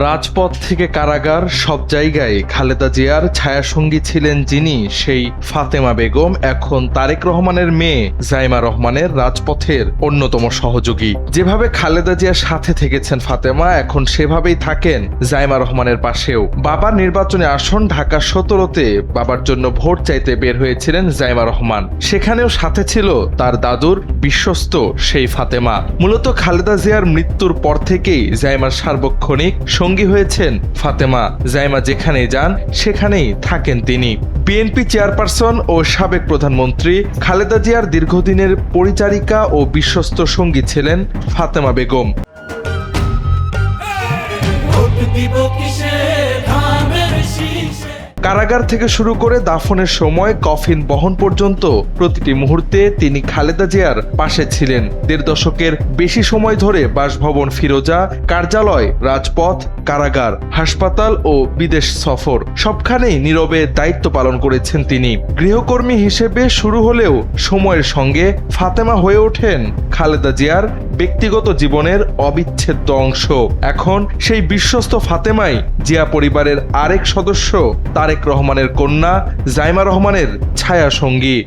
রাজপথ থেকে কারাগার, সব জায়গায় খালেদা জিয়ার ছায়াসঙ্গী ছিলেন যিনি, সেই ফাতেমা বেগম এখন তারেক রহমানের মেয়ে জাইমা রহমানের রাজপথের অন্যতম সহযোগী। যেভাবে খালেদা জিয়ার সাথে থেকেছেন ফাতেমা, এখন সেভাবেই থাকেন জাইমা রহমানের পাশেও। বাবার নির্বাচনী আসন ঢাকা 17-তে বাবার জন্য ভোট চাইতে বের হয়েছিলেন জাইমা রহমান। সেখানেও সাথে ছিল তার দাদুর বিশ্বস্ত সেই ফাতেমা। মূলত খালেদা জিয়ার মৃত্যুর পর থেকেই জাইমার সার্বক্ষণিক সঙ্গী হয়েছেন ফাতেমা। জাইমা যেখানেই যান সেখানেই থাকেন তিনি। বিএনপি চেয়ারপারসন ও সাবেক প্রধানমন্ত্রী খালেদা জিয়ার দীর্ঘদিনের পরিচারিকা ও বিশ্বস্ত সঙ্গী ছিলেন ফাতেমা বেগম। কারাগার থেকে শুরু করে দাফনের সময় কফিন বহন পর্যন্ত প্রতিটি মুহূর্তে তিনি খালেদা জিয়ার পাশে ছিলেন। ১.৫ দশকের বেশি সময় ধরে বাসভবন ফিরোজা, কার্যালয়, রাজপথ, কারাগার, হাসপাতাল ও বিদেশ সফর সবখানেই নীরবে দায়িত্ব পালন করেছেন তিনি। গৃহকর্মী হিসেবে শুরু হলেও সময়ের সঙ্গে ফাতেমা হয়ে ওঠেন খালেদা জিয়ার ব্যক্তিগত জীবনের অবিচ্ছেদ্য অংশ। এখন সেই বিশ্বস্ত ফাতেমাই জিয়া পরিবারের আরেক সদস্য তারেক রহমানের কন্যা জাইমা রহমানের ছায়া সঙ্গী।